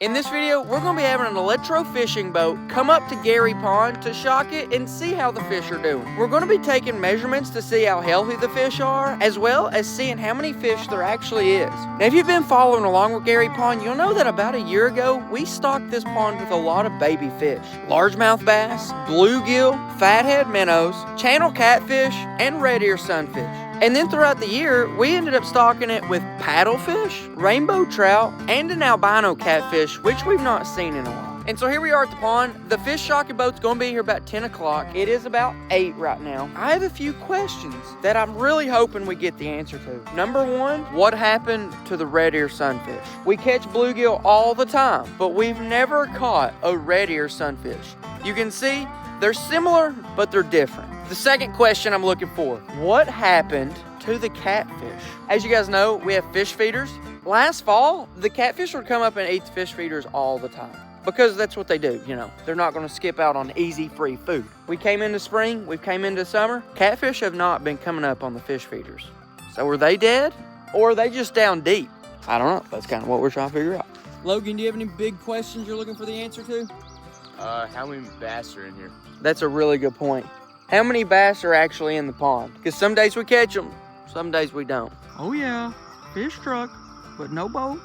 In this video, we're going to be having an electrofishing boat come up to Gary Pond to shock it and see how the fish are doing. We're going to be taking measurements to see how healthy the fish are, as well as seeing how many fish there actually is. Now, if you've been following along with Gary Pond, you'll know that about a year ago, we stocked this pond with a lot of baby fish. Largemouth bass, bluegill, fathead minnows, channel catfish, and Redear sunfish. And then throughout the year, we ended up stocking it with paddlefish, rainbow trout, and an albino catfish, which we've not seen in a while. And so here we are at the pond. The fish shocking boat's gonna be here about 10 o'clock. It is about 8 right now. I have a few questions that I'm really hoping we get the answer to. Number one, what happened to the Redear sunfish? We catch bluegill all the time, but we've never caught a Redear sunfish. You can see they're similar, but they're different. The second question I'm looking for, what happened to the catfish? As you guys know, we have fish feeders. Last fall, the catfish would come up and eat the fish feeders all the time because that's what they do, you know. They're not gonna skip out on easy, free food. We came into spring, we came into summer. Catfish have not been coming up on the fish feeders. So are they dead or are they just down deep? I don't know, that's kind of what we're trying to figure out. Logan, do you have any big questions you're looking for the answer to? How many bass are in here? That's a really good point. How many bass are actually in the pond? Because some days we catch them, some days we don't. Oh yeah, fish truck, but no boat.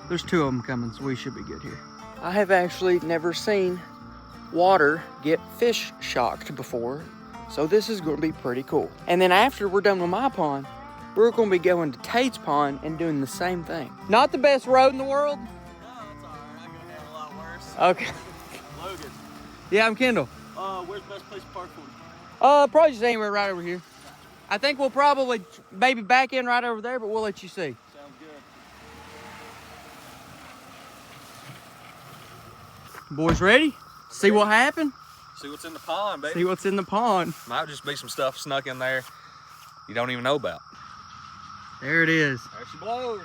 There's 2 of them coming, so we should be good here. I have actually never seen water get fish shocked before, so this is gonna be pretty cool. And then after we're done with my pond, we're gonna be going to Tate's pond and doing the same thing. Not the best road in the world? No, it's all right. I can handle a lot worse. Okay. Logan. Yeah, I'm Kendall. Where's the best place to park for you? Probably just anywhere right over here. I think we'll probably maybe back in right over there, but we'll let you see. Sounds good. Boys ready? See what happened? See what's in the pond, baby. See what's in the pond. Might just be some stuff snuck in there you don't even know about. There it is. There she blows.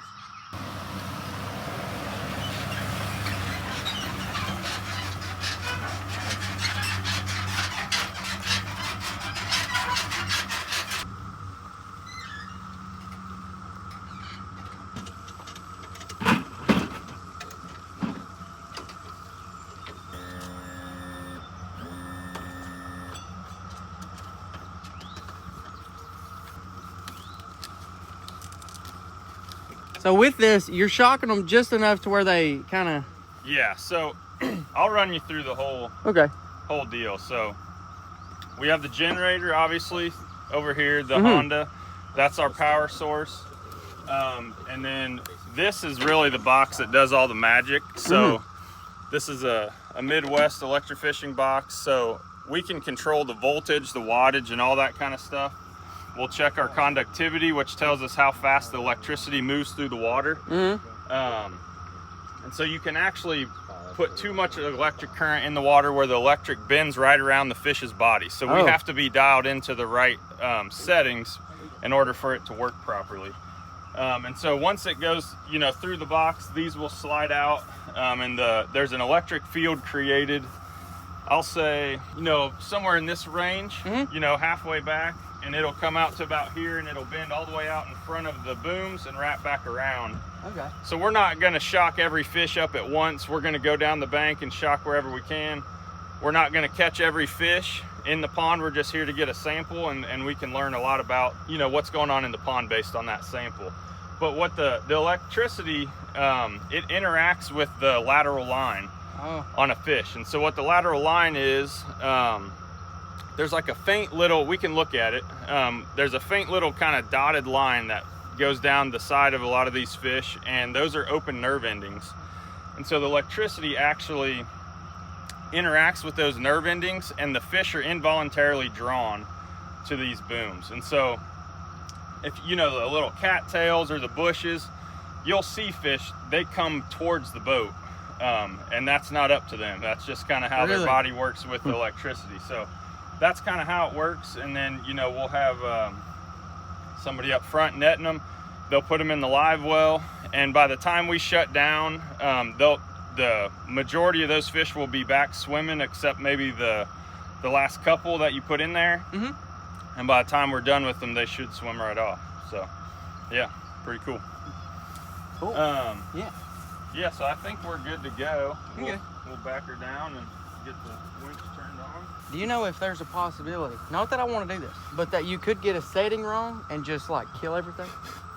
So with this, you're shocking them just enough to where they kind of... Yeah, so I'll run you through the whole deal. So we have the generator, obviously, over here, the Honda. That's our power source. And then this is really the box that does all the magic. So this is a Midwest electrofishing box. So we can control the voltage, the wattage, and all that kind of stuff. We'll check our conductivity, which tells us how fast the electricity moves through the water. And so you can actually put too much electric current in the water where the electric bends right around the fish's body. So we have to be dialed into the right settings in order for it to work properly. And so once it goes, you know, through the box, these will slide out, and there's an electric field created. I'll say, you know, somewhere in this range, you know, halfway back. And it'll come out to about here and it'll bend all the way out in front of the booms and wrap back around. Okay. So we're not gonna shock every fish up at once. We're gonna go down the bank and shock wherever we can. We're not gonna catch every fish in the pond. We're just here to get a sample and we can learn a lot about, you know, what's going on in the pond based on that sample. But what the electricity, it interacts with the lateral line on a fish. And so what the lateral line is, there's like a faint little, we can look at it. There's a faint little kind of dotted line that goes down the side of a lot of these fish, and those are open nerve endings. And so the electricity actually interacts with those nerve endings, and the fish are involuntarily drawn to these booms. And so if you know the little cattails or the bushes, you'll see fish, they come towards the boat. And that's not up to them. That's just kind of how their body works with the electricity. So that's kind of how it works. And then, you know, we'll have somebody up front netting them. They'll put them in the live well, and by the time we shut down, the majority of those fish will be back swimming, except maybe the last couple that you put in there. And by the time we're done with them, they should swim right off. So yeah, pretty cool. Yeah. Yeah, so I think we're good to go. Okay. We'll back her down and get the winch turned on. Do you know if there's a possibility, not that I want to do this, but that you could get a setting wrong and just like kill everything?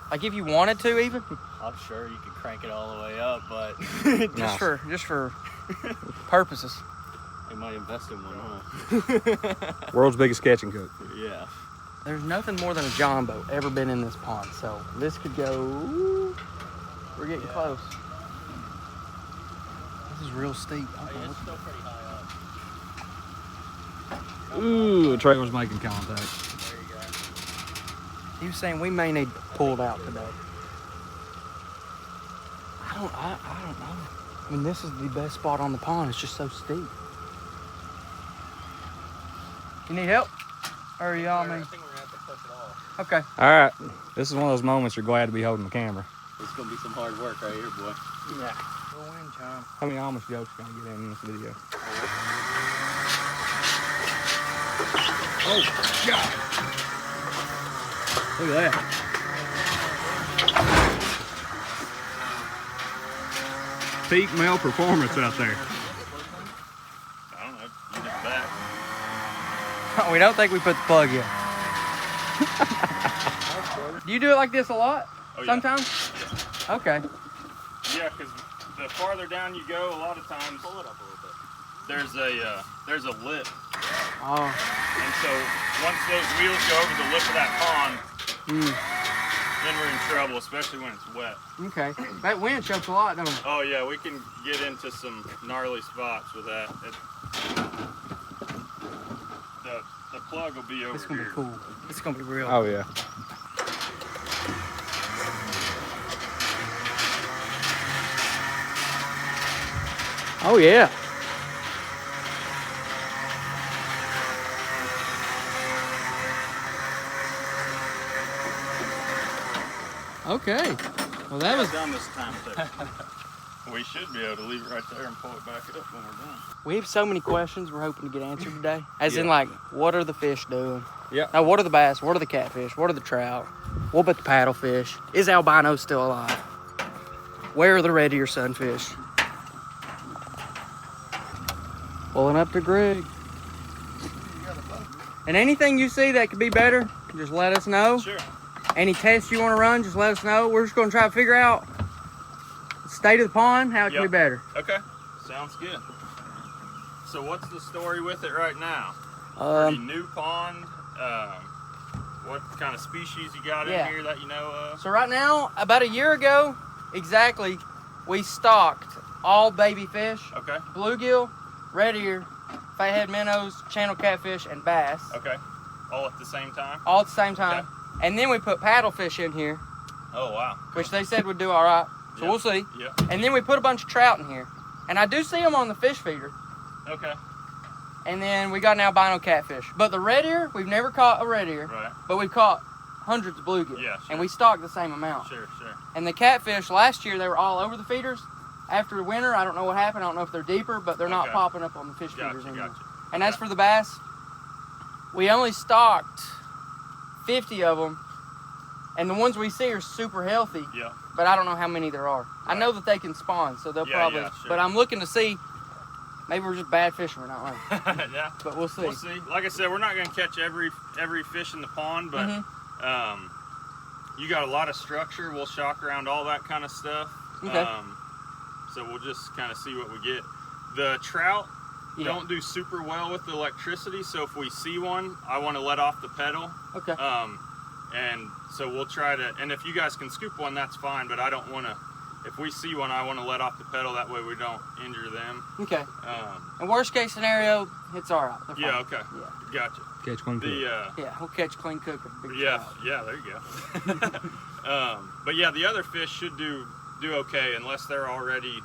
Like if you wanted to even? I'm sure you could crank it all the way up, but just for purposes. they might invest in one, huh? World's biggest catch and cook. Yeah. There's nothing more than a John boat ever been in this pond, so this could go. We're getting close. This is real steep. It's still pretty high up. Ooh, the trailer's making contact. There you go. He was saying we may need pulled out today. I don't know. I mean, this is the best spot on the pond. It's just so steep. You need help? Or are you all me? I think we're gonna have to push it off. Okay. All right, this is one of those moments you're glad to be holding the camera. It's gonna be some hard work right here, boy. Yeah. Go in, John. How many Amish jokes can I get in this video? Oh, God. Look at that. Peak male performance out there. I don't know. Get it back. We don't think we put the plug in. Do you do it like this a lot? Oh, yeah. Sometimes? Okay. Yeah, because the farther down you go, a lot of times Pull it up a little bit. there's a lip, Oh. and so once those wheels go over the lip of that pond, then we're in trouble, especially when it's wet. Okay. That winch helps a lot, don't it? Oh yeah, we can get into some gnarly spots with that. The plug will be over It's gonna here. be cool. It's gonna be real. Oh, yeah. Oh, yeah. Okay. Well, that was. done this time too. We should be able to leave it right there and pull it back up when we're done. We have so many questions we're hoping to get answered today. As in, Yeah. like, what are the fish doing? Yeah. Now, what are the bass? What are the catfish? What are the trout? What about the paddlefish? Is albino still alive? Where are the Redear sunfish? Pulling up to Greg. And anything you see that could be better, just let us know. Sure. Any tests you want to run, just let us know. We're just going to try to figure out the state of the pond, how it can be Yep. better. Okay. Sounds good. So what's the story with it right now? Pretty new pond. What kind of species you got Yeah. in here that you know of? So right now, about a year ago, exactly, we stocked all baby fish, Okay. bluegill, Redear, fathead minnows, channel catfish, and bass, Okay. All at the same time? all at the same time. And then we put paddlefish in here, Oh wow. which they said would do all right. So Yep. we'll see. Yeah. And then we put a bunch of trout in here. And I do see them on the fish feeder. Okay. And then we got an albino catfish. But the Redear, we've never caught a Redear, Right. but we've caught hundreds of bluegill. Yeah, sure. And we stocked the same amount. Sure. And the catfish, last year, they were all over the feeders. After winter, I don't know what happened. I don't know if they're deeper, but they're not Okay. popping up on the fish feeders Gotcha. anymore. Gotcha. And as Okay. for the bass, we only stocked 50 of them. And the ones we see are super healthy, Yeah. but I don't know how many there are. I know that they can spawn, so they'll Yeah, probably, yeah, sure. but I'm looking to see, maybe we're just bad fishermen, I don't know. Yeah. But we'll see. We'll see. Like I said, we're not going to catch every fish in the pond, but Mm-hmm. you got a lot of structure. We'll shock around all that kind of stuff. Okay. So we'll just kind of see what we get. The trout Yeah. don't do super well with the electricity, so if we see one, I want to let off the pedal. Okay. And so we'll try to, and if you guys can scoop one, that's fine, but I don't want to, if we see one, I want to let off the pedal, that way we don't injure them. Okay. And worst case scenario, it's all right. They're fine. Yeah, okay. Yeah. Gotcha. Catch one cook. Yeah, we'll catch clean cook. A big Yeah, trout. yeah, there you go. But yeah, the other fish should do okay unless they're already,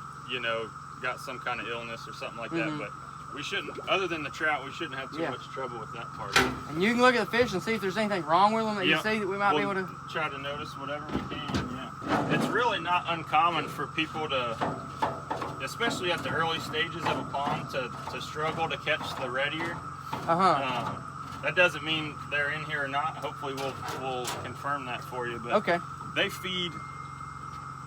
got some kind of illness or something like that. But we shouldn't, other than the trout, we shouldn't have too Yeah. much trouble with that part of it. And you can look at the fish and see if there's anything wrong with them that you see that we might be We'll able to. try to notice whatever we can. Yeah, it's really not uncommon for people to, especially at the early stages of a pond, to struggle to catch the Redear. That doesn't mean they're in here or not. Hopefully we'll confirm that for you. But Okay. they feed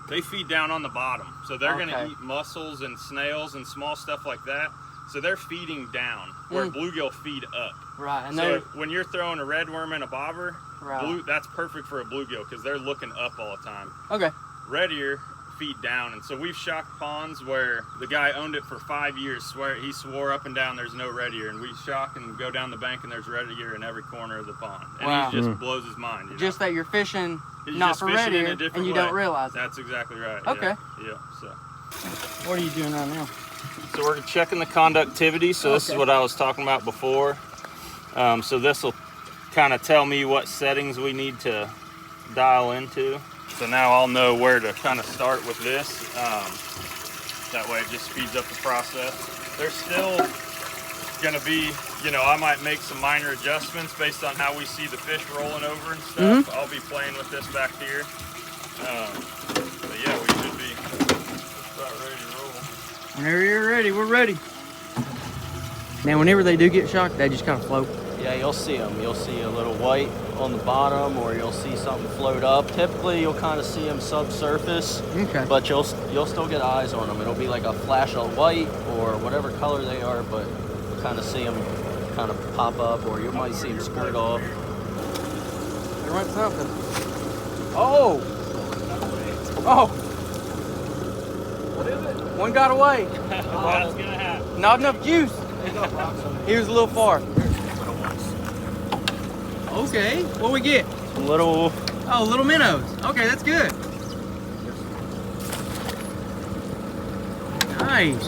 They feed down on the bottom. So they're Okay. gonna eat mussels and snails and small stuff like that. So they're feeding down where bluegill feed up. Right, and So when you're throwing a red worm and a bobber, right. that's perfect for a bluegill because they're looking up all the time. Okay. Red ear feed down, and so we've shocked ponds where the guy owned it for 5 years. He swore up and down there's no red ear, and we shock and go down the bank and there's red ear in every corner of the pond, and Wow. he just blows his mind. You Just know? that you're fishing He's not just for fishing red in a ear, different and you way. don't realize it. That's exactly right. Okay. Yeah. So. What are you doing right now? So we're checking the conductivity. So this is what I was talking about before. So this will kind of tell me what settings we need to dial into. So now I'll know where to kind of start with this. That way it just speeds up the process. There's still gonna be, I might make some minor adjustments based on how we see the fish rolling over and stuff. I'll be playing with this back here. But yeah, we should be about ready to roll. Whenever you're ready, we're ready. Now, whenever they do get shocked, they just kind of float. Yeah, you'll see them. You'll see a little white on the bottom, or you'll see something float up. Typically, you'll kind of see them subsurface, Okay. but you'll still get eyes on them. It'll be like a flash of white or whatever color they are, but you'll kind of see them kind of pop up, or you might see them skirt off. They want something. Oh! Oh! What is it? One got away. That's gonna happen. Not enough juice. He was a little far. Okay, what we get? Little. Oh, little minnows. Okay, that's good. Nice.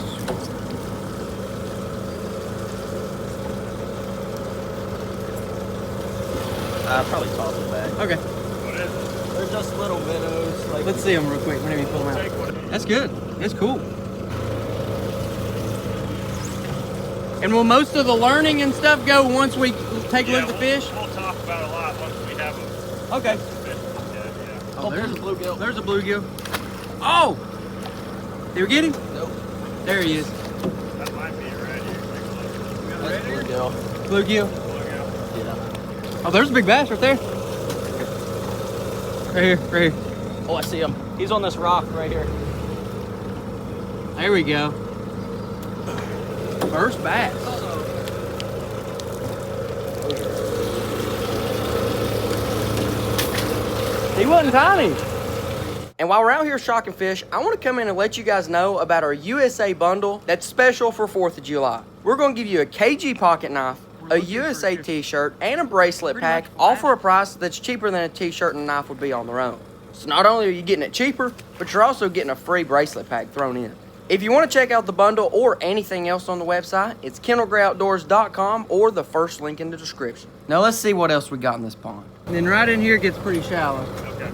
Probably toss it back. Okay, What is it? They're just little minnows. Like, let's see them real quick whenever you pull them Take out. one. That's good. That's cool. And will most of the learning and stuff go once we take a look at the fish? We'll talk about a lot once we have them. Okay. Yeah. Oh, there's a bluegill. There's a bluegill. Oh! Did we get him? Nope. There he is. That might be a red ear. Take a look. That's bluegill. Bluegill. Bluegill. Yeah. Oh, there's a big bass right there. Right here, right here. Oh, I see him. He's on this rock right here. There we go. First bass. He wasn't tiny. And while we're out here shocking fish, I want to come in and let you guys know about our USA bundle that's special for 4th of July. We're going to give you a KG pocket knife, a USA t-shirt, and a bracelet pack, all for a price that's cheaper than a t-shirt and knife would be on their own. So not only are you getting it cheaper, but you're also getting a free bracelet pack thrown in. If you want to check out the bundle or anything else on the website, it's KendallGrayOutdoors.com or the first link in the description. Now let's see what else we got in this pond. And then right in here it gets pretty shallow. Okay.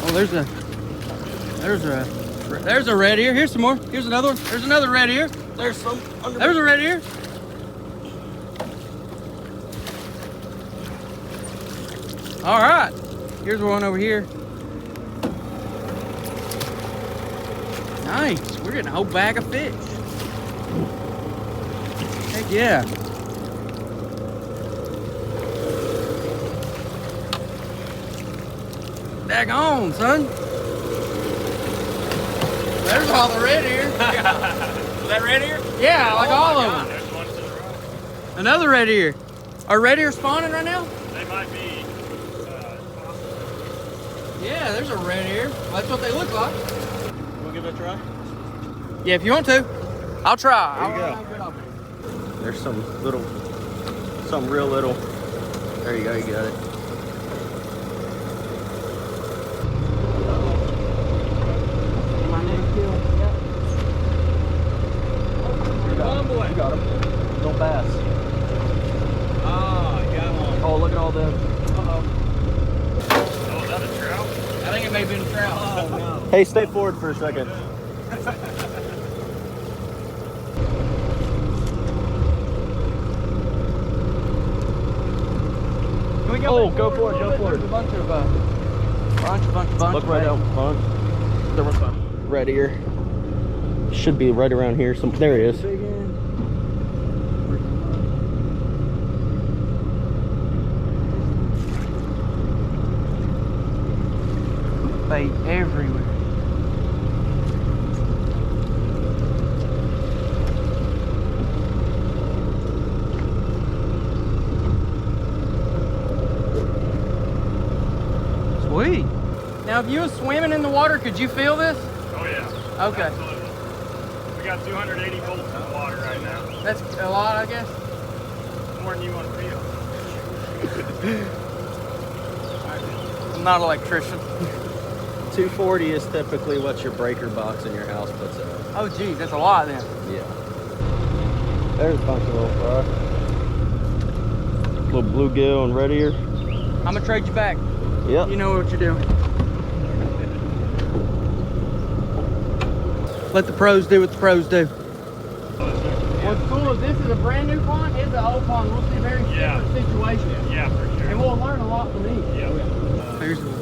Oh, there's a red ear. Here's some more. Here's another one. There's another red ear. There's some under. There's a red ear. All right. Here's one over here. Nice. We're getting a whole bag of fish. Heck yeah. Daggone, son. There's all the red ear. Is that red ear? Yeah, like all of them. There's one to the right. Another red ear. Are red ear spawning right now? They might be. Yeah, there's a red ear. That's what they look like. We'll give it a try. Yeah, if you want to. I'll try. There you go. There's some real little. There you go, you got it. You got him. Little bass. Ah, you got one. Oh, look at all them. Oh, is that a trout? I think it may have been a trout. Oh, no. Hey, stay forward for a second. Can we Oh, back go forward for it, a little go bit? for it. There's a bunch. Look right out front. There was a red ear. Should be right around here. There he is. bait everywhere. Sweet. Now, if you were swimming in the water, could you feel this? Oh yeah. Okay. Absolutely. We got 280 volts in the water right now. That's a lot, I guess. More than you want to feel. I'm not an electrician. 240 is typically what your breaker box in your house puts out. Oh, geez, that's a lot then. Yeah. There's a bunch of little fry. Little bluegill and Redear. I'm gonna trade you back. Yep. You know what you're doing. Let the pros do what the pros do. What's cool is this is a brand new pond. It's an old pond. We'll see a very different situation. Yeah, for sure. And we'll learn a lot from these. Yeah. There's one.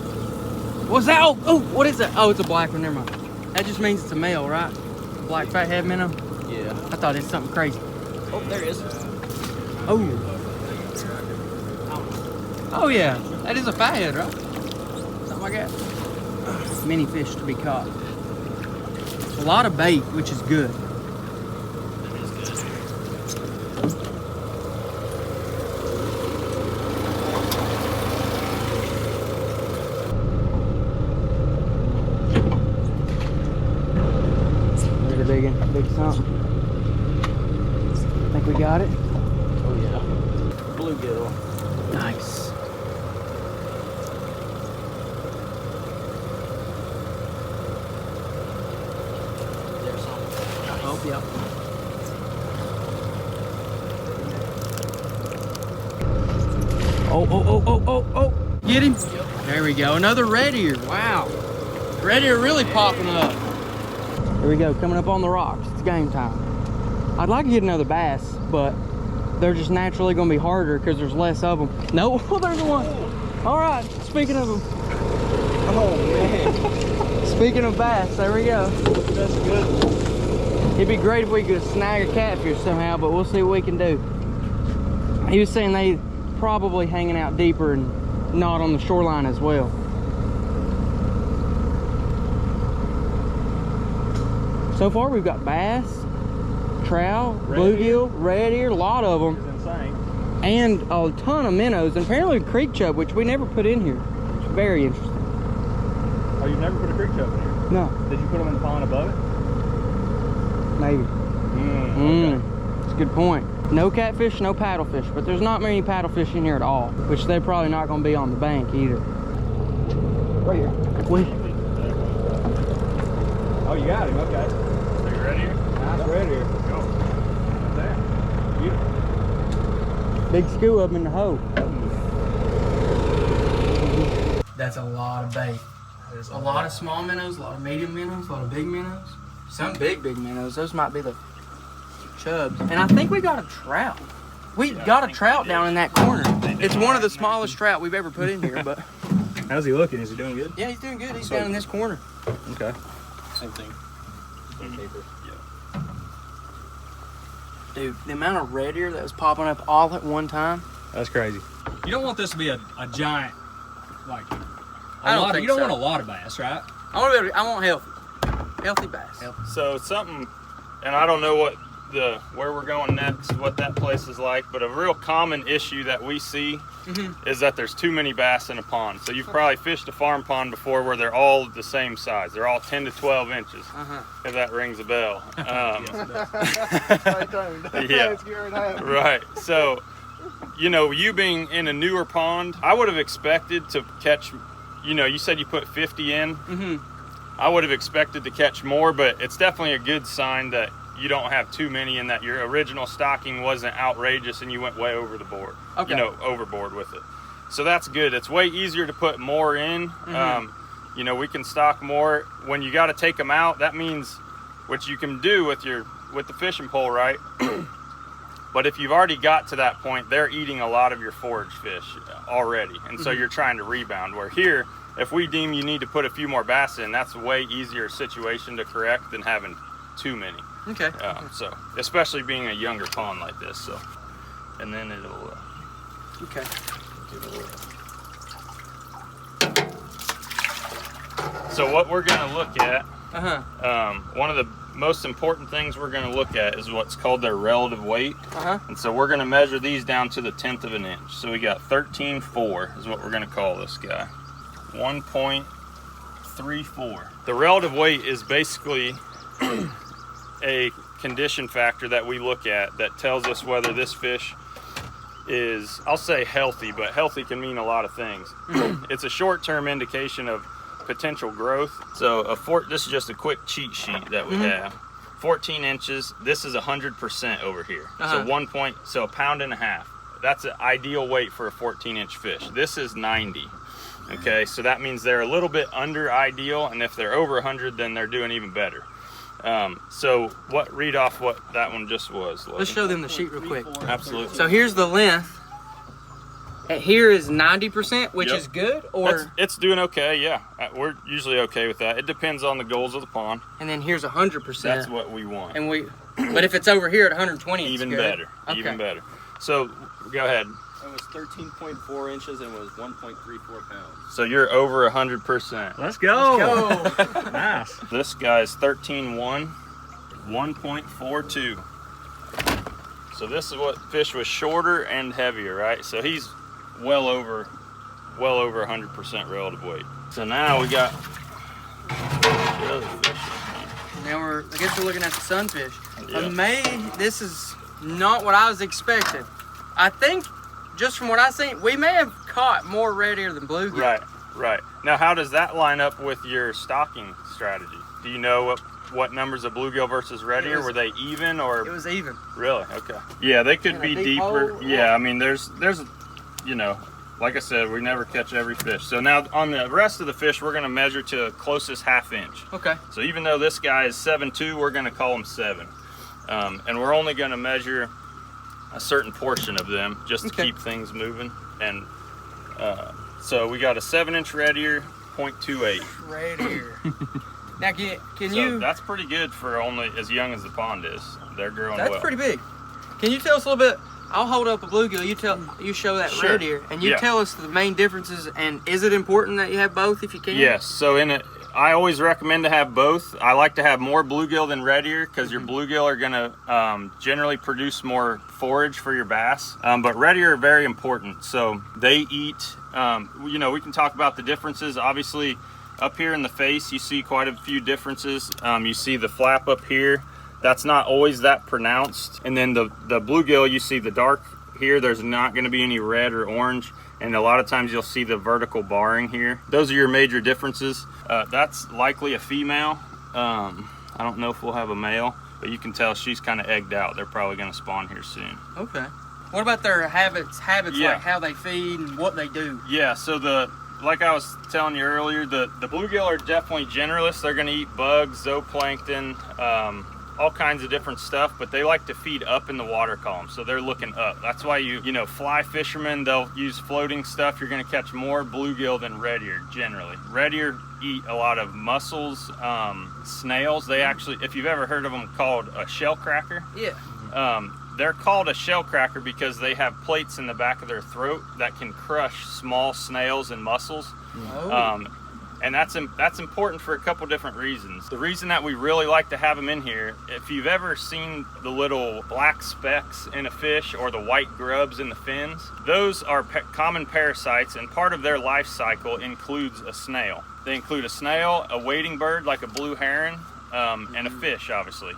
What's that? Oh, what is that? Oh, it's a black one. Never mind. That just means it's a male, right? Black fathead minnow. Yeah. I thought it's something crazy. Oh, there he is. Oh. Oh yeah, that is a fathead, right? Something like that. Many fish to be caught. A lot of bait, which is good. There's a big something. Think we got it? Oh yeah. Bluegill. Nice. There's something. Oh, yep. Oh. Get him. There we go. Another Redear. Wow. Redear really popping up. Here we go. Coming up on the rocks. It's game time. I'd like to get another bass, but they're just naturally going to be harder because there's less of them. No, there's one. All right. Speaking of them. Oh man. Speaking of bass, there we go. That's good. It'd be great if we could snag a catfish somehow, but we'll see what we can do. He was saying they probably hanging out deeper and not on the shoreline as well. So far we've got bass, trout, bluegill, Redear, a lot of them. It's insane. And a ton of minnows, and apparently creek chub, which we never put in here. It's very interesting. Oh, you've never put a creek chub in here? No, Did you put them in the pond above it? maybe. Okay. That's a good point. No catfish, no paddlefish, but there's not many paddlefish in here at all, which they're probably not going to be on the bank either. Right here. Wait. Oh, you got him. Okay. So you ready? Nice Redear. Go. There. Beautiful. Big skew of them in the hole. That's a lot of bait. A lot of small minnows, a lot of medium minnows, a lot of big minnows. Some big minnows. Those might be the chubs. And I think we got a trout. We got a trout down in that corner. It's one of the smallest trout we've ever put in here, but How's he looking? Is he doing good? yeah, he's doing good. He's down in this corner. Okay. Same thing. Same paper. Yeah. Dude, the amount of Redear that was popping up all at one time. That's crazy. You don't want this to be a giant, like, I don't think you don't so. want a lot of bass, right? I want healthy bass. So something, and I don't know where we're going next, what that place is like, but a real common issue that we see is that there's too many bass in a pond. So you've probably fished a farm pond before where they're all the same size. They're all 10 to 12 inches, if that rings a bell. Yeah, right. So, you know, you being in a newer pond, I would have expected to catch, you know, you said you put 50 in. I would have expected to catch more, but it's definitely a good sign that you don't have too many and that your original stocking wasn't outrageous and you went way over the board, Okay. you know, overboard with it. So that's good. It's way easier to put more in. You know, we can stock more. When you got to take them out, that means, which you can do with the fishing pole, right? But if you've already got to that point, they're eating a lot of your forage fish already. And so you're trying to rebound. Where here, if we deem you need to put a few more bass in, that's a way easier situation to correct than having too many. Okay. So, especially being a younger pond like this. So, and then it'll. Okay. So what we're gonna look at, Uh-huh. one of the most important things we're gonna look at is what's called their relative weight. Uh-huh. And so we're gonna measure these down to the 1/10 of an inch. So we got 13.4 is what we're gonna call this guy. 1.34. The relative weight is basically a condition factor that we look at that tells us whether this fish is, I'll say healthy, but healthy can mean a lot of things. It's a short-term indication of potential growth. So this is just a quick cheat sheet that we have. 14 inches, this is 100% over here. So so a pound and a half. That's an ideal weight for a 14-inch fish. This is 90. Okay, so that means they're a little bit under ideal, and if they're over 100, then they're doing even better. So read off what that one just was. Let's show them the sheet real quick. Absolutely. So here's the length. And here is 90%, which is good, or it's doing okay. Yeah, we're usually okay with that. It depends on the goals of the pond. and then here's 100%. That's what we want. And but if it's over here at 120, Even it's good. better. Okay. Even better. So go ahead. It was 13.4 inches and was 1.34 pounds. So you're over 100%. Let's go. Go. Nice. This guy's 13.1, 1.42. So this is what fish was shorter and heavier, right? So he's well over 100% relative weight. So now we got the other fish. Now I guess we're looking at the sunfish. Yeah. This is not what I was expecting. I think, just from what I've seen, we may have caught more red ear than bluegill. Right. Now, how does that line up with your stocking strategy? Do you know what numbers of bluegill versus red ear? Were they even, or? It was even. Really? Okay. Yeah, they could be deep deeper. hole. Yeah, I mean, there's, you know, like I said, we never catch every fish. So now on the rest of the fish, we're gonna measure to closest half inch. Okay. So even though this guy is 7'2", we're gonna call him 7. And we're only gonna measure a certain portion of them just to keep things moving. And so we got a 7-inch red ear, 0.28. Red ear. Now can So you? that's pretty good for only as young as the pond is. They're growing well. That's pretty big. Can you tell us a little bit? I'll hold up a bluegill. You show that Sure. red ear, and you tell us the main differences. And is it important that you have both if you can? Yes. So I always recommend to have both. I like to have more bluegill than red ear because your bluegill are gonna generally produce more forage for your bass. But red ear are very important. So they eat. You know, we can talk about the differences. Obviously, up here in the face, you see quite a few differences. You see the flap up here. That's not always that pronounced. And then the bluegill, you see the dark here. There's not going to be any red or orange. And a lot of times you'll see the vertical barring here. Those are your major differences. That's likely a female. I don't know if we'll have a male, but you can tell she's kind of egged out. They're probably going to spawn here soon. Okay. What about their habits Yeah. like how they feed and what they do? Yeah, so like I was telling you earlier, the bluegill are definitely generalists. They're going to eat bugs, zooplankton, all kinds of different stuff, but they like to feed up in the water column, so they're looking up. That's why you know, fly fishermen, they'll use floating stuff. You're going to catch more bluegill than red ear generally. Red ear eat a lot of mussels, snails. They actually, if you've ever heard of them called a shell cracker, they're called a shell cracker because they have plates in the back of their throat that can crush small snails and mussels. And that's important for a couple different reasons. The reason that we really like to have them in here, if you've ever seen the little black specks in a fish or the white grubs in the fins, those are common parasites, and part of their life cycle includes a snail. They include a snail, a wading bird like a blue heron, and a fish, obviously.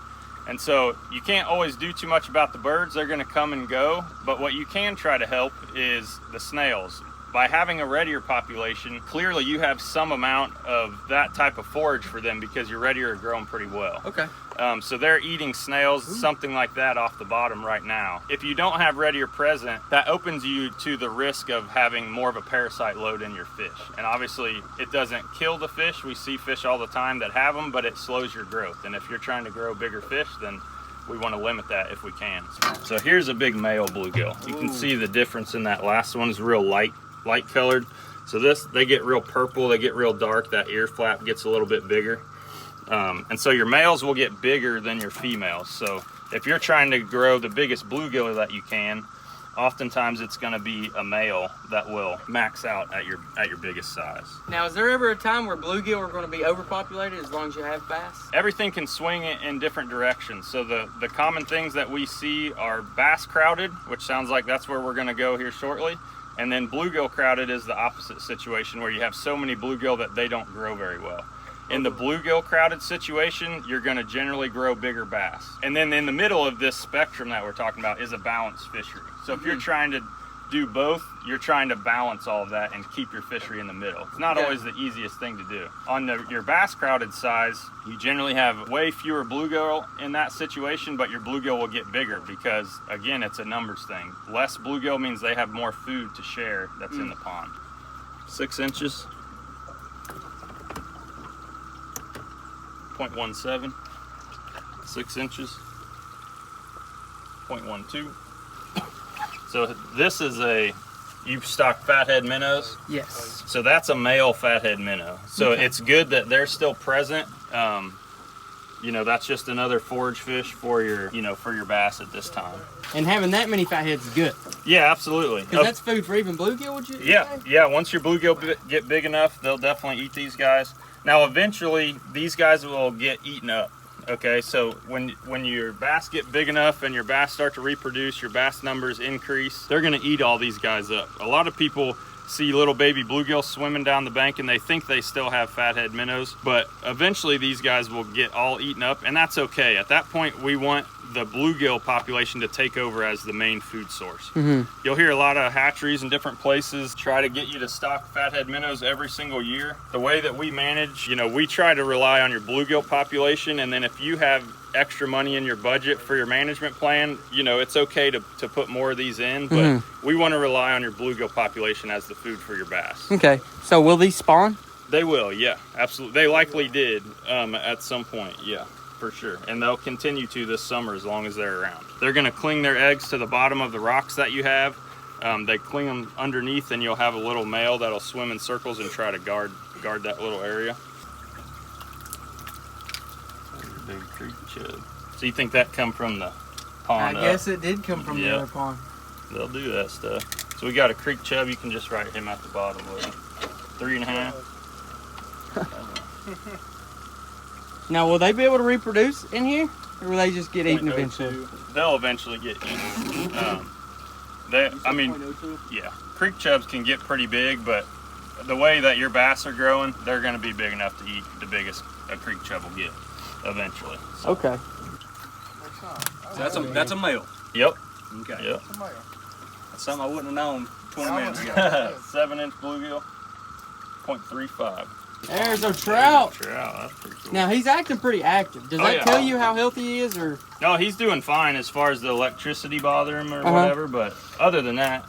And so you can't always do too much about the birds. They're going to come and go, but what you can try to help is the snails. By having a red ear population, clearly you have some amount of that type of forage for them because your red ear are growing pretty well. Okay. So they're eating snails, something like that off the bottom right now. If you don't have red ear present, that opens you to the risk of having more of a parasite load in your fish. And obviously it doesn't kill the fish. We see fish all the time that have them, but it slows your growth. And if you're trying to grow bigger fish, then we want to limit that if we can. So here's a big male bluegill. You can see the difference in that last one is real light colored. So they get real purple, they get real dark, that ear flap gets a little bit bigger. And so your males will get bigger than your females. So if you're trying to grow the biggest bluegill that you can, oftentimes it's going to be a male that will max out at your biggest size. Now, is there ever a time where bluegill are going to be overpopulated as long as you have bass? Everything can swing in different directions. So the common things that we see are bass crowded, which sounds like that's where we're going to go here shortly. And then bluegill crowded is the opposite situation, where you have so many bluegill that they don't grow very well. In the bluegill crowded situation, you're going to generally grow bigger bass. And then in the middle of this spectrum that we're talking about is a balanced fishery. So if you're trying to do both, you're trying to balance all of that and keep your fishery in the middle. It's not always the easiest thing to do. On your bass crowded size, you generally have way fewer bluegill in that situation, but your bluegill will get bigger because, again, it's a numbers thing. Less bluegill means they have more food to share that's in the pond. 6 inches. 0.17, 6 inches, 0.12. So this is you stock fathead minnows? Yes. So that's a male fathead minnow. So it's good that they're still present. You know, that's just another forage fish for your bass at this time. And having that many fatheads is good. Yeah, absolutely. Because that's food for even bluegill, would you say? Yeah. Once your bluegill get big enough, they'll definitely eat these guys. Now, eventually, these guys will get eaten up. Okay, so when your bass get big enough and your bass start to reproduce, your bass numbers increase, they're going to eat all these guys up. A lot of people see little baby bluegill swimming down the bank and they think they still have fathead minnows, but eventually these guys will get all eaten up, and that's okay. At that point, we want the bluegill population to take over as the main food source. You'll hear a lot of hatcheries in different places try to get you to stock fathead minnows every single year. The way that we manage, we try to rely on your bluegill population, and then if you have extra money in your budget for your management plan, it's okay to put more of these in, but we want to rely on your bluegill population as the food for your bass. Okay, so will these spawn? They will, yeah, absolutely. They likely did at some point, yeah, for sure. And they'll continue to this summer as long as they're around. They're going to cling their eggs to the bottom of the rocks that you have. They cling them underneath, and you'll have a little male that'll swim in circles and try to guard that little area. Big creek chub. So you think that come from the pond? I guess it did come from the other pond. They'll do that stuff. So we got a creek chub. You can just write him at the bottom with him. 3.5. Now, will they be able to reproduce in here, or will they just get eaten eventually? They'll eventually get eaten. Yeah, creek chubs can get pretty big, but the way that your bass are growing, they're going to be big enough to eat the biggest a creek chub will get eventually. So. Okay. So that's a male. Yep. Okay. Yep. That's something I wouldn't have known 20 minutes ago. 7-inch bluegill, 0.35. There's a trout. Trout, that's pretty cool. Now, he's acting pretty active. Does that tell you how healthy he is, or? No, he's doing fine as far as the electricity bother him or whatever, but other than that,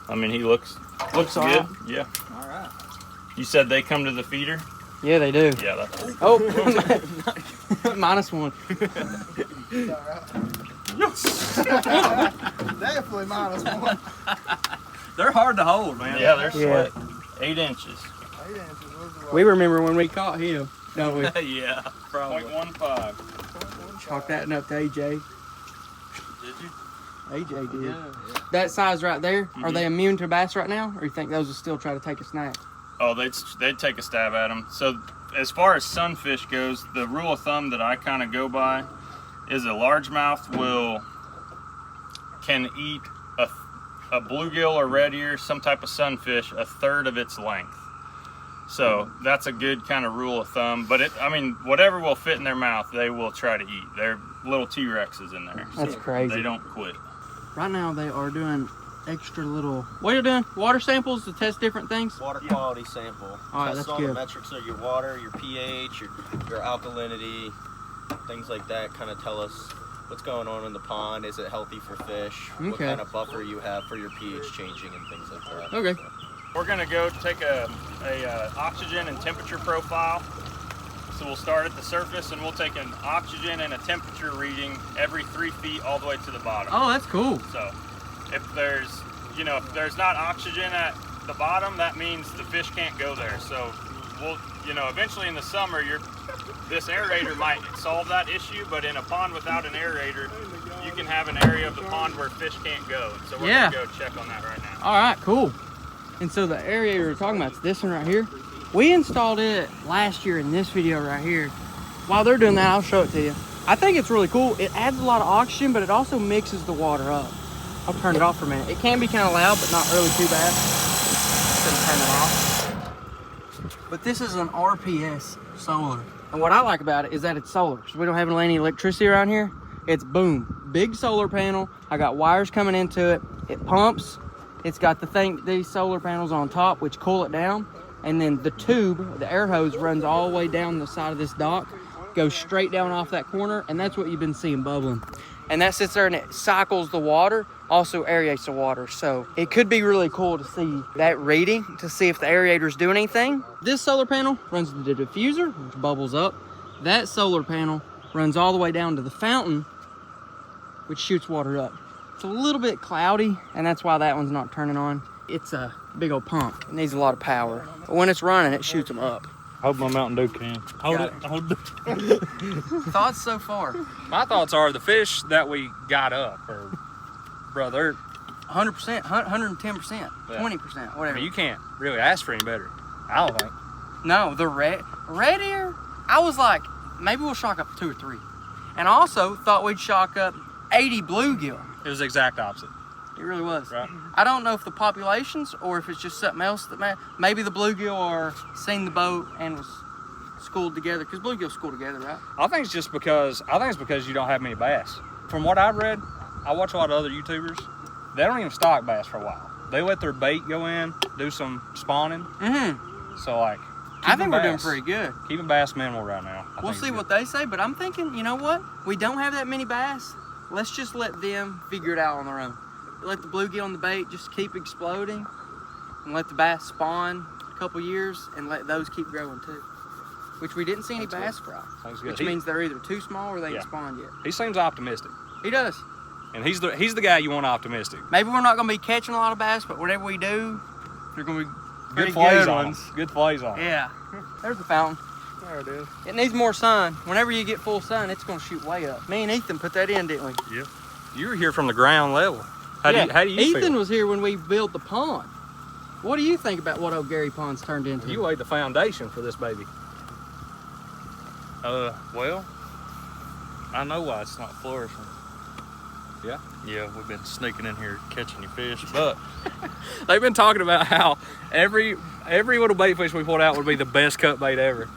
he looks good. Right. Yeah. All right. You said they come to the feeder? Yeah, they do. Yeah, that's pretty Oh, cool. -1. Definitely -1. They're hard to hold, man. Yeah, they're sweet. 8 inches. 8 inches. We remember when we caught him, don't we? Yeah, probably. 0.15. Chalk that up to AJ. Did you? AJ did. That size right there, are they immune to bass right now, or you think those will still try to take a snack? Oh, they'd take a stab at them. So as far as sunfish goes, the rule of thumb that I kind of go by is a largemouth can eat a bluegill or red ear, some type of sunfish, 1/3 of its length. So that's a good kind of rule of thumb. But whatever will fit in their mouth, they will try to eat. They're little T-Rexes in there. That's crazy. They don't quit. Right now they are doing extra little, what are you doing? Water samples to test different things? Water quality sample. All right, Test that's all good. the metrics of your water, your pH, your alkalinity, things like that. Kind of tell us what's going on in the pond. Is it healthy for fish? What Okay. kind of buffer you have for your pH changing and things like that. Okay. We're gonna go take a oxygen and temperature profile. So we'll start at the surface and we'll take an oxygen and a temperature reading every 3 feet all the way to the bottom. Oh, that's cool. So if there's not oxygen at the bottom, that means the fish can't go there. So we'll, eventually in the summer, your This aerator might solve that issue, but in a pond without an aerator, you can have an area of the pond where fish can't go. And so we're gonna go check on that right now. All right, cool. And so the aerator we're talking about is this one right here. We installed it last year in this video right here. While they're doing that, I'll show it to you. I think it's really cool. It adds a lot of oxygen, but it also mixes the water up. I'll turn it off for a minute. It can be kind of loud, but not really too bad. Just turn it off. But this is an RPS solar. And what I like about it is that it's solar. So we don't have any electricity around here. It's boom, big solar panel. I got wires coming into it. It pumps. It's got these solar panels on top, which cool it down. And then the tube, the air hose, runs all the way down the side of this dock, goes straight down off that corner, and that's what you've been seeing bubbling. And that sits there and it cycles the water, also aerates the water. So it could be really cool to see that reading, to see if the aerator's doing anything. This solar panel runs to the diffuser, which bubbles up. That solar panel runs all the way down to the fountain, which shoots water up. It's a little bit cloudy, and that's why that one's not turning on. It's a big old pump. It needs a lot of power. But when it's running, it shoots them up. I hope my Mountain Dew can. Hold it. Thoughts so far? My thoughts are the fish that we got up, or brother, 100%, 110%, Yeah. 20%, I whatever. mean, you can't really ask for any better. I don't think. No, the Redear, I was like, maybe we'll shock up 2 or 3. And I also thought we'd shock up 80 bluegill. It was the exact opposite. It really was. Right. I don't know if the populations or if it's just something else that maybe the bluegill are seen the boat and was schooled together, because bluegill school together, right? I think it's just because you don't have many bass. From what I've read, I watch a lot of other YouTubers. They don't even stock bass for a while. They let their bait go in, do some spawning. Mm-hmm. So like, I think we're doing pretty good. Keeping bass minimal right now. We'll see what they say, but I'm thinking, you know what? We don't have that many bass. Let's just let them figure it out on their own. Let the bluegill on the bait just keep exploding, and let the bass spawn a couple years, and let those keep growing too. Which we didn't see any bass fry. Sounds good. Which means they're either too small or they ain't spawned yet. He seems optimistic, He does. and he's the guy you want optimistic. Maybe we're not going to be catching a lot of bass, but whatever we do, they're going to be pretty Good flays good on ones. him. Good flays on him. Yeah. There's the fountain. There it is. It needs more sun. Whenever you get full sun, it's going to shoot way up. Me and Ethan put that in, didn't we? Yep. You were here from the ground level. How do you Ethan feel? was here when we built the pond. What do you think about what old Gary Pond's turned into? You laid the foundation for this baby. Well, I know why it's not flourishing. Yeah? Yeah, we've been sneaking in here catching your fish, but They've been talking about how every little bait fish we pulled out would be the best cut bait ever.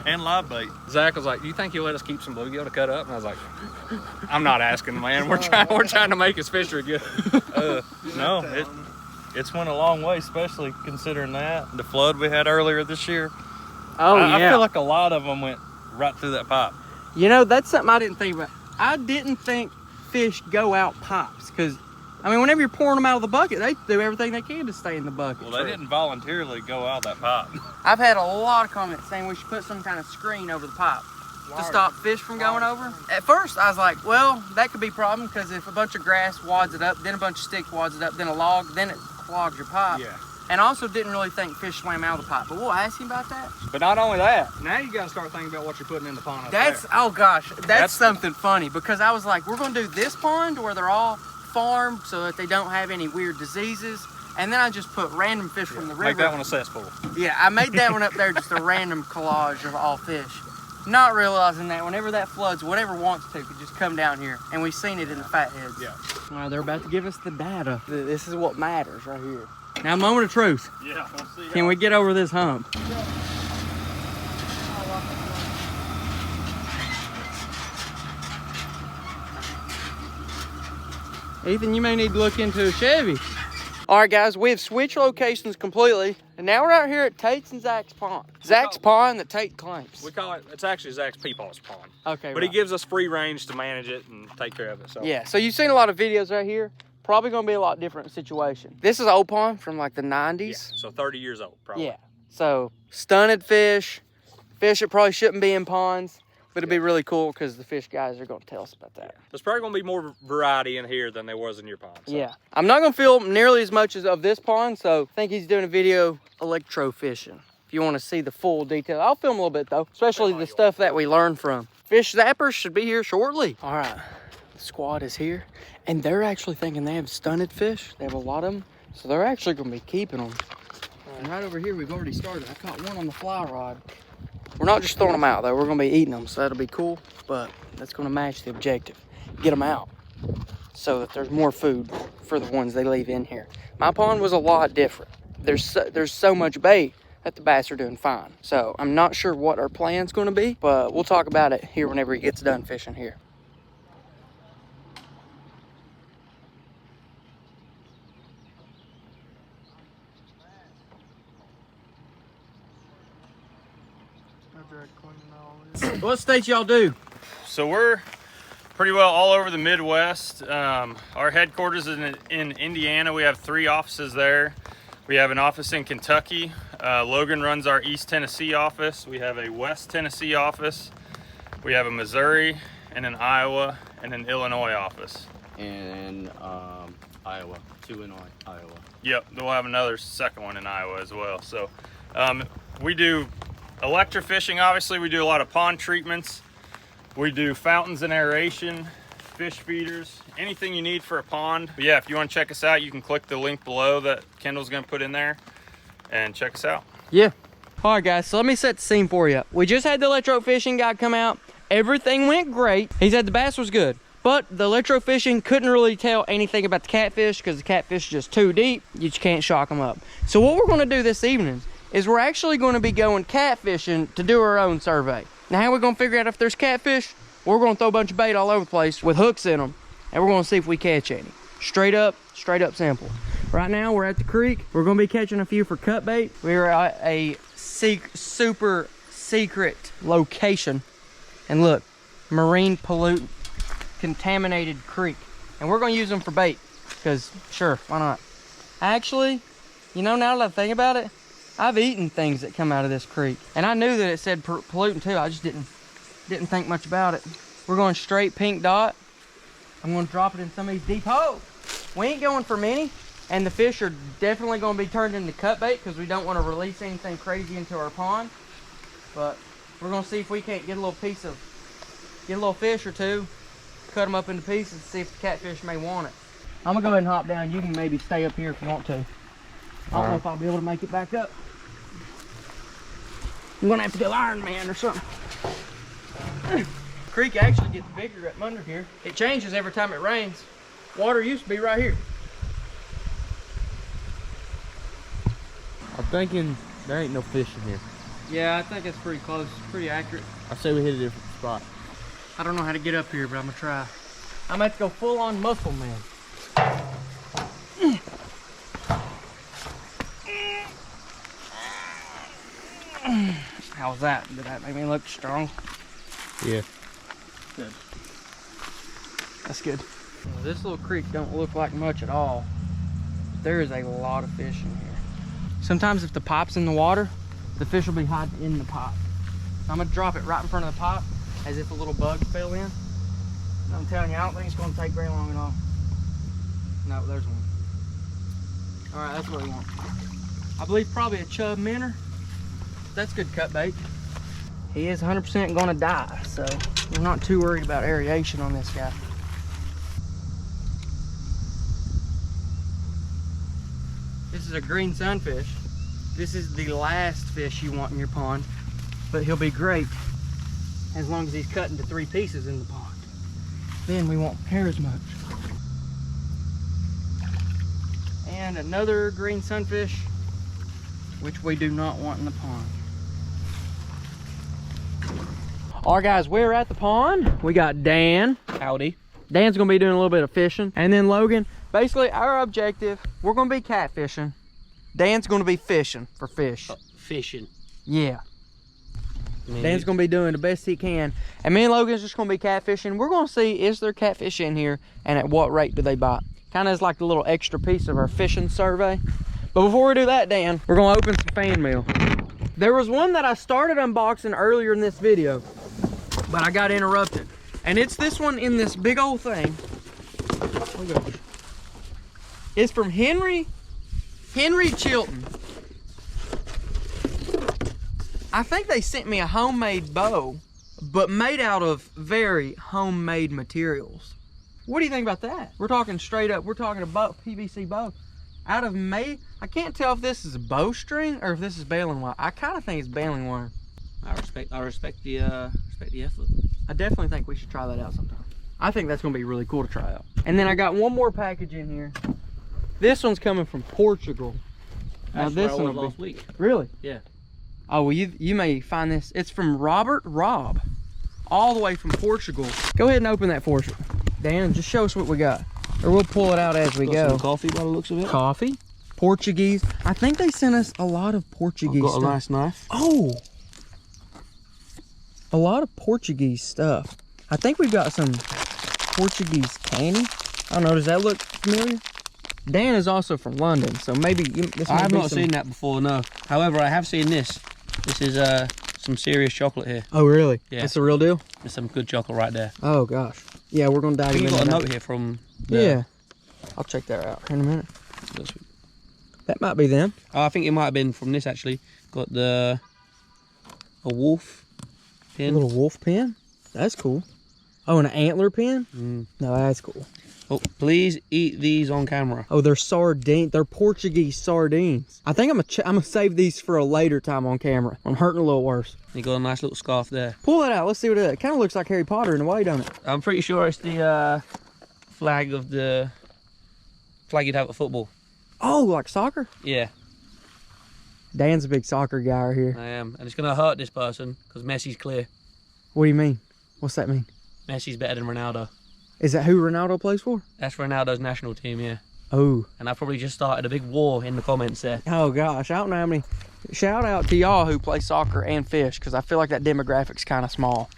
and live bait. Zach was like, "Do you think you'll let us keep some bluegill to cut up?" And I was like, "I'm not asking, man. We're trying to make his fishery good." No, it's went a long way, especially considering that the flood we had earlier this year. Oh, I yeah. feel like a lot of them went right through that pipe. You know, that's something I didn't think about. I didn't think fish go out pipes, because, I mean, whenever you're pouring them out of the bucket, they do everything they can to stay in the bucket. Well, they didn't voluntarily go out that pipe. I've had a lot of comments saying we should put some kind of screen over the pipe to stop fish from going over. At first, I was like, well, that could be a problem, because if a bunch of grass wads it up, then a bunch of sticks wads it up, then a log, then it clogs your pipe. Yeah. And I also didn't really think fish swam out of the pipe, but we'll ask him about that. But not only that, now you got to start thinking about what you're putting in the pond. Oh gosh, that's something funny, because I was like, we're gonna do this pond where they're all farmed so that they don't have any weird diseases. And then I just put random fish from the river. Make that one a cesspool. Yeah, I made that one up there just a random collage of all fish. Not realizing that whenever that floods, whatever wants to could just come down here. And we've seen it in the fatheads. Yeah. Well, they're about to give us the data. This is what matters right here. Now, moment of truth. Yeah, we'll see. Can we get over this hump? Ethan, you may need to look into a Chevy. All right, guys, we have switched locations completely, and now we're out here at Tate's and Zach's pond. Zach's pond that Tate claims. We call it, it's actually Zach's Peepaw's pond. Okay, But he gives us free range to manage it and take care of it. So Yeah, so you've seen a lot of videos right here. Probably gonna be a lot different situation. This is an old pond from like the 90s. Yeah, so 30 years old, probably. Yeah, so stunted fish that probably shouldn't be in ponds, but it'd be really cool because the fish guys are gonna tell us about that. There's probably gonna be more variety in here than there was in your pond. So. Yeah, I'm not gonna film nearly as much as of this pond, so I think he's doing a video electro fishing. if you want to see the full detail. I'll film a little bit though, especially the stuff that we learned from. Fish zappers should be here shortly. All right, the squad is here, and they're actually thinking they have stunted fish. They have a lot of them, so they're actually gonna be keeping them. And right over here, we've already started. I caught one on the fly rod. We're not just throwing them out though, we're gonna be eating them, so that'll be cool, but that's gonna match the objective. Get them out so that there's more food for the ones they leave in here. My pond was a lot different. There's so much bait that the bass are doing fine. So I'm not sure what our plan's gonna be, but we'll talk about it here whenever he gets done fishing here. What states y'all do? So we're pretty well all over the Midwest. Our headquarters is in Indiana. We have 3 offices there. We have an office in Kentucky. Logan runs our East Tennessee office. We have a West Tennessee office. We have a Missouri and an Iowa and an Illinois office. And Iowa, 2 in Iowa. Yep, we'll have another second one in Iowa as well. So we do electrofishing, obviously. We do a lot of pond treatments. We do fountains and aeration, fish feeders, anything you need for a pond. But yeah, if you want to check us out, you can click the link below that Kendall's going to put in there and check us out. Yeah. All right, guys, so let me set the scene for you. We just had the electrofishing guy come out. Everything went great. He said the bass was good, but the electrofishing couldn't really tell anything about the catfish because the catfish is just too deep. You just can't shock them up. So what we're going to do this evening is we're actually going to be going catfishing to do our own survey. Now, how are we going to figure out if there's catfish? We're going to throw a bunch of bait all over the place with hooks in them, and we're going to see if we catch any. Straight up simple. Right now, we're at the creek. We're going to be catching a few for cut bait. We're at a super secret location. And look, marine pollutant, contaminated creek. And we're going to use them for bait, because sure, why not? Actually, you know, now that I think about it, I've eaten things that come out of this creek, and I knew that it said pollutant too. I just didn't think much about it. We're going straight pink dot. I'm going to drop it in some of these deep holes. We ain't going for many, and the fish are definitely going to be turned into cut bait because we don't want to release anything crazy into our pond. But we're going to see if we can't get a little fish or two, cut them up into pieces, and see if the catfish may want it. I'm gonna go ahead and hop down. You can maybe stay up here if you want to. I don't know if I'll be able to make it back up. I'm gonna have to go Iron Man or something. Creek actually gets bigger up under here. It changes every time it rains. Water used to be right here. I'm thinking there ain't no fish in here. Yeah, I think it's pretty close, pretty accurate. I say we hit a different spot. I don't know how to get up here, but I'm gonna try. I'm gonna have to go full on muscle man. How was that? Did that make me look strong? Yeah. Good. That's good. Well, this little creek don't look like much at all. There is a lot of fish in here. Sometimes if the pipe's in the water, the fish will be hiding in the pipe. I'm gonna drop it right in front of the pipe as if a little bug fell in. And I'm telling you, I don't think it's gonna take very long at all. No, there's one. All right, that's what we want. I believe probably a chub minnow. That's good cut bait. He is 100% gonna die, so we're not too worried about aeration on this guy. This is a green sunfish. This is the last fish you want in your pond, but he'll be great as long as he's cut into 3 pieces in the pond. Then we won't pair as much. And another green sunfish, which we do not want in the pond. All right, guys, we're at the pond. We got Dan. Howdy. Dan's gonna be doing a little bit of fishing. And then Logan, basically our objective, we're gonna be catfishing. Dan's gonna be fishing for fish. Fishing. Yeah. Dan's gonna be doing the best he can. And me and Logan's just gonna be catfishing. We're gonna see, is there catfish in here and at what rate do they bite? Kind of is like the little extra piece of our fishing survey. But before we do that, Dan, we're gonna open some fan mail. There was one that I started unboxing earlier in this video, but I got interrupted. And it's this one in this big old thing. It's from Henry Chilton. I think they sent me a homemade bow, but made out of very homemade materials. What do you think about that? We're talking straight up, we're talking a bow, PVC bow. Out of I can't tell if this is a bowstring or if this is baling wire. I kind of think it's baling wire. I respect the effort. I definitely think we should try that out sometime. I think that's gonna be really cool to try out. And then I got one more package in here. This one's coming from Portugal. Now this one will last week. Really? Yeah. Oh, well, you may find this. It's from Robert Robb, all the way from Portugal. Go ahead and open that for us, Dan. Just show us what we got. Or we'll pull it out as we go. Some coffee by the looks of it. Coffee, Portuguese. I think they sent us a lot of Portuguese I've got stuff. a nice knife. Oh, a lot of Portuguese stuff. I think we've got some Portuguese candy. I don't know, does that look familiar? Dan is also from London, so maybe this I might have be not seen that before, no. However, I have seen this. This is some serious chocolate here. Oh, really? Yeah. It's the real deal? There's some good chocolate right there. Oh, gosh. Yeah, we're going to dive You into got a that. note here from Yeah. I'll check that out in a minute. This- That might be them. Oh, I think it might have been from this actually. Got a wolf A pin. little wolf pin. That's cool. Oh, and an antler pin? Mm. No, that's cool. Oh, please eat these on camera. Oh, they're sardine. They're Portuguese sardines. I think I'm gonna save these for a later time on camera. I'm hurting a little worse. You got a nice little scarf there. Pull it out. Let's see what it is. It kind of looks like Harry Potter in a way, don't it? I'm pretty sure it's the flag of the flag you'd have at football. Oh, like soccer? Yeah, Dan's a big soccer guy right here. I am. And it's going to hurt this person because Messi's clear. What do you mean? What's that mean? Messi's better than Ronaldo. Is that who Ronaldo plays for? That's Ronaldo's national team, yeah. Oh. And I probably just started a big war in the comments there. Oh, gosh. I don't know how many. Shout out to y'all who play soccer and fish, because I feel like that demographic's kind of small.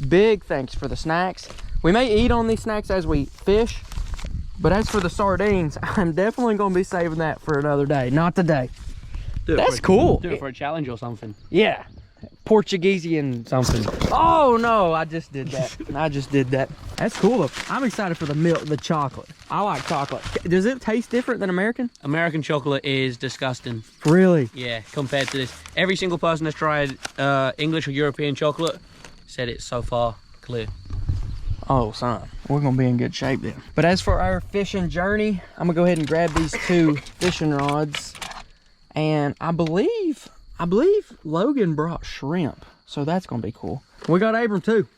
Big thanks for the snacks. We may eat on these snacks as we fish, but as for the sardines, I'm definitely going to be saving that for another day. Not today. That's cool. Do it for a challenge or something. Yeah. Portuguesian Something. Oh no, I just did that. I just did that. That's cool though. I'm excited for the milk, the chocolate. I like chocolate. Does it taste different than American? American chocolate is disgusting. Really? Yeah, compared to this. Every single person that's tried English or European chocolate said it's so far clear. Oh, son, we're gonna be in good shape then. But as for our fishing journey, I'm gonna go ahead and grab these 2 fishing rods. And I believe Logan brought shrimp, so that's gonna be cool. We got Abram too.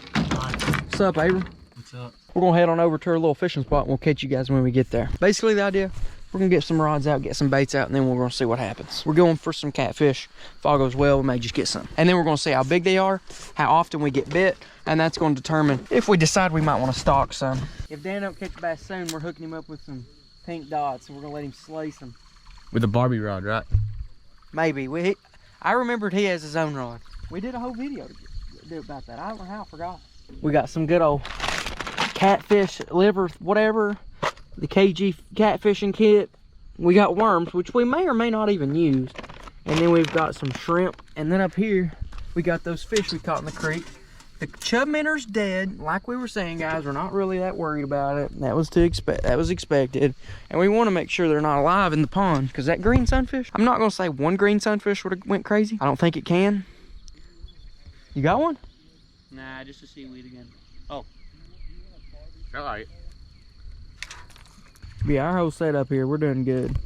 What's up, Abram? What's up? We're gonna head on over to our little fishing spot and we'll catch you guys when we get there. Basically the idea, we're gonna get some rods out, get some baits out, and then we're gonna see what happens. We're going for some catfish. If all goes well, we may just get some. And then we're gonna see how big they are, how often we get bit, and that's gonna determine if we decide we might wanna stock some. If Dan don't catch a bass soon, we're hooking him up with some pink dots and we're gonna let him slice them. With a Barbie rod, right? Maybe. I remembered he has his own rod. We did a whole video to do about that. I don't know how I forgot. We got some good old catfish liver, whatever. The KG catfishing kit. We got worms, which we may or may not even use. And then we've got some shrimp. And then up here, we got those fish we caught in the creek. The chub minnows dead. Like we were saying, guys, we're not really that worried about it. That was expected. And we want to make sure they're not alive in the pond, because that green sunfish, I'm not going to say one green sunfish would have went crazy. I don't think it can. You got one? Nah, just a seaweed again. All right. Yeah, our whole setup here, we're doing good.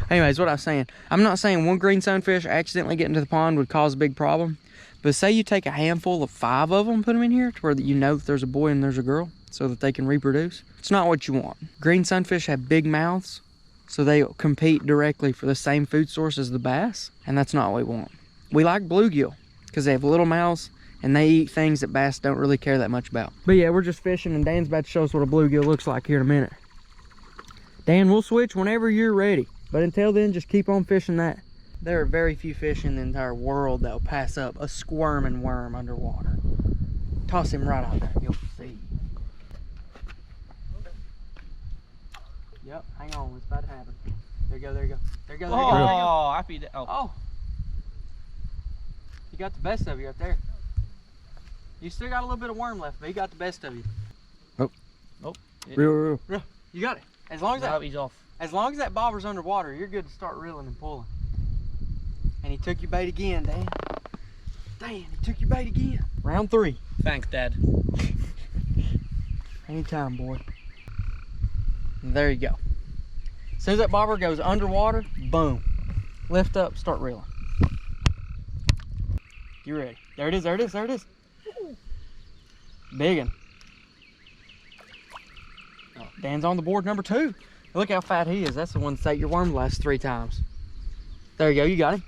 Anyways, what I was saying, I'm not saying one green sunfish accidentally getting to the pond would cause a big problem. But say you take a handful of 5 of them, put them in here to where you know that there's a boy and there's a girl so that they can reproduce. It's not what you want. Green sunfish have big mouths, so they compete directly for the same food source as the bass, and that's not what we want. We like bluegill because they have little mouths and they eat things that bass don't really care that much about. But yeah, we're just fishing and Dan's about to show us what a bluegill looks like here in a minute. Dan, we'll switch whenever you're ready. But until then, just keep on fishing that. There are very few fish in the entire world that will pass up a squirming worm underwater. Toss him right out there, you'll see. Yep, hang on, it's about to happen. There you go, there you go. There you go, there you go. There you go. Oh, happy day. Oh. You got the best of you right there. You still got a little bit of worm left, but he got the best of you. Real. You got it. As long as He's off. As long as that bobber's underwater, you're good to start reeling and pulling. And he took your bait again, Dan. Damn, he took your bait again. Round 3. Thanks, Dad. Anytime, boy. There you go. As soon as that bobber goes underwater, boom. Lift up, start reeling. You ready? There it is, there it is, there it is. Big one. Oh, Dan's on the board, number 2. Look how fat he is. That's the one that ate your worm the last 3 times. There you go, you got him.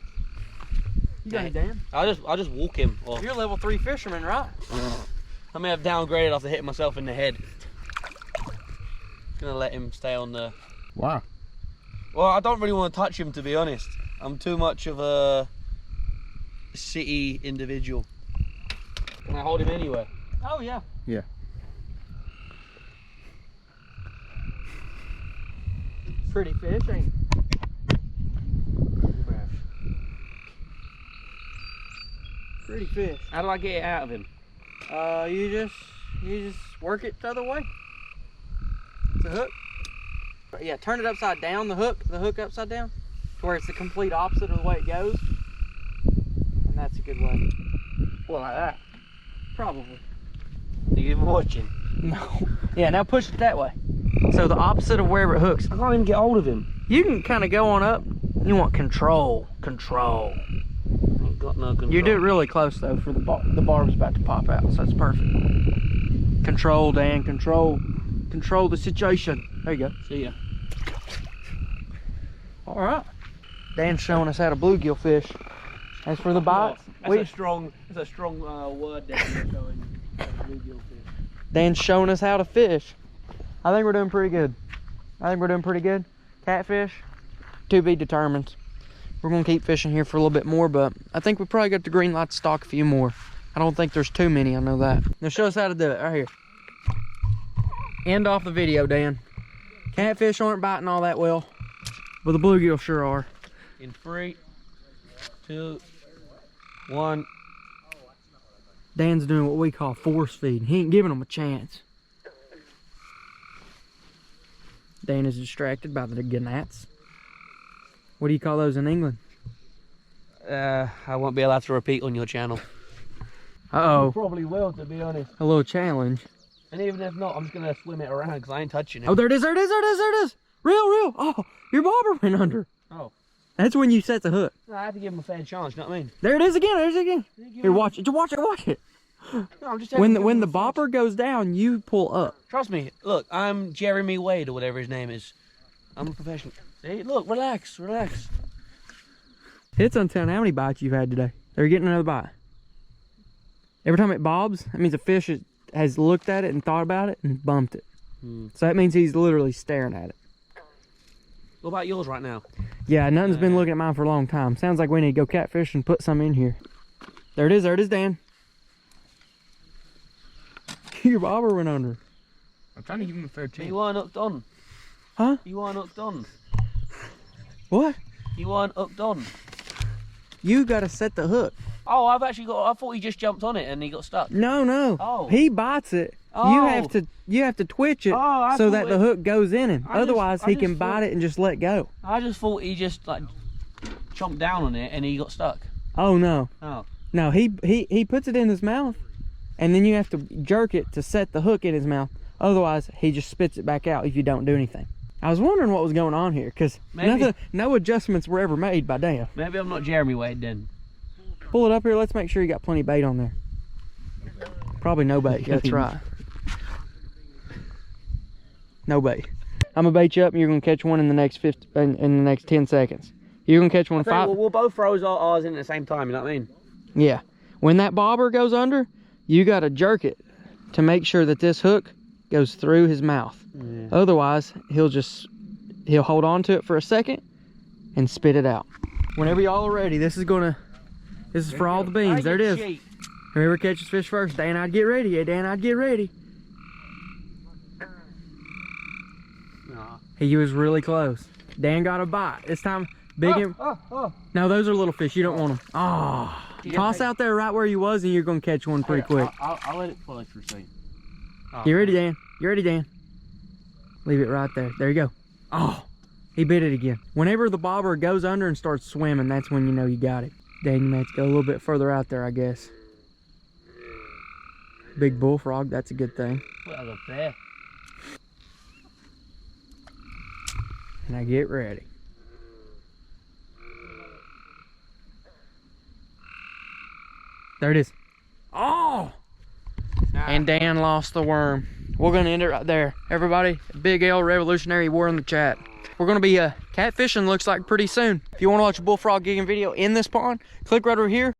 You got him, Dan. I'll just walk him off. You're a level 3 fisherman, right? I may have downgraded after hitting myself in the head. Gonna let him stay on the... Wow. Well, I don't really want to touch him, to be honest. I'm too much of a city individual. Can I hold him anyway? Oh, yeah. Yeah. Pretty fish, ain't it? Pretty fish. How do I get it out of him? You just work it the other way. It's a hook. Yeah, turn it upside down, the hook upside down, to where it's the complete opposite of the way it goes. And that's a good way. Well, like that. Probably. Are you even watching? No. Yeah, now push it that way. So the opposite of wherever it hooks. I can't even get hold of him. You can kind of go on up. You want control. Control. I've got no control. You do it really close though for the bar. The barb's about to pop out, so it's perfect. Control, Dan, control. Control the situation. There you go. See ya. All right. Dan's showing us how to bluegill fish. As for the bites, That's a strong word there. Showing bluegill fish. Dan's showing us how to fish. I think we're doing pretty good. Catfish, to be determined. We're gonna keep fishing here for a little bit more, but I think we probably got the green light to stock a few more. I don't think there's too many, I know that. Now show us how to do it, right here. End off the video, Dan. Catfish aren't biting all that well, but the bluegill sure are. In 3, 2, 1. Dan's doing what we call force feeding. He ain't giving them a chance. Dan is distracted by the gnats. What do you call those in England? I won't be allowed to repeat on your channel. Uh-oh. Probably will, to be honest. A little challenge. And even if not, I'm just gonna swim it around because I ain't touching it. Oh, there it is, there it is, there it is, there it is. Real. Oh, your bobber went under. Oh. That's when you set the hook. No, I have to give him a fair chance, you know what I mean? There it is again, there's it again. Here, watch it, watch it, watch it. No, I'm just When the bobber goes down, you pull up. Trust me, look, I'm Jeremy Wade or whatever his name is. I'm a professional. See, look, relax. It's untelling how many bites you've had today. They're getting another bite. Every time it bobs, that means a fish has looked at it and thought about it and bumped it. So that means he's literally staring at it. What about yours right now? Yeah, nothing's been looking at mine for a long time. Sounds like we need to go catfish and put some in here. There it is, Dan. Your bobber went under. I'm trying to give him a fair chance. You weren't hooked on. Huh? You weren't hooked on. What? You weren't hooked on. You gotta set the hook. Oh, I thought he just jumped on it and he got stuck. No. Oh. He bites it. Oh. You have to twitch it Oh, so that the hook goes in him. I Otherwise, just he can bite it and just let go. I just thought he just like chomped down on it and he got stuck. Oh no. Oh. No, he puts it in his mouth, and then you have to jerk it to set the hook in his mouth. Otherwise, he just spits it back out if you don't do anything. I was wondering what was going on here, because no adjustments were ever made by Dan. Maybe I'm not Jeremy Wade then. Pull it up here. Let's make sure you got plenty of bait on there. Probably no bait. That's right. No bait. I'm gonna bait you up, and you're gonna catch one in the next 10 seconds. You're gonna catch one We'll both throw ours in at the same time. You know what I mean? Yeah. When that bobber goes under, you gotta jerk it to make sure that this hook goes through his mouth. Yeah. Otherwise, he'll hold on to it for a second and spit it out. Whenever y'all are ready, this is for all the beans. There it is. Cheap. Whoever catches fish first, Dan, I'd get ready. Yeah, Dan, I'd get ready. Nah. He was really close. Dan got a bite. This time, big No, those are little fish. You don't want them. Oh. Toss out there right where you was, and you're gonna catch one pretty quick. I'll let it flow for a second. Oh. You ready, Dan? You ready, Dan? Leave it right there. There you go. Oh, he bit it again. Whenever the bobber goes under and starts swimming, that's when you know you got it. Dang, you have to go a little bit further out there, I guess. Big bullfrog, that's a good thing. Now get ready. There it is. Oh! And Dan lost the worm. We're gonna end it right there. Everybody, Big L Revolutionary War in the chat. We're gonna be catfishing, looks like, pretty soon. If you wanna watch a bullfrog gigging video in this pond, click right over here.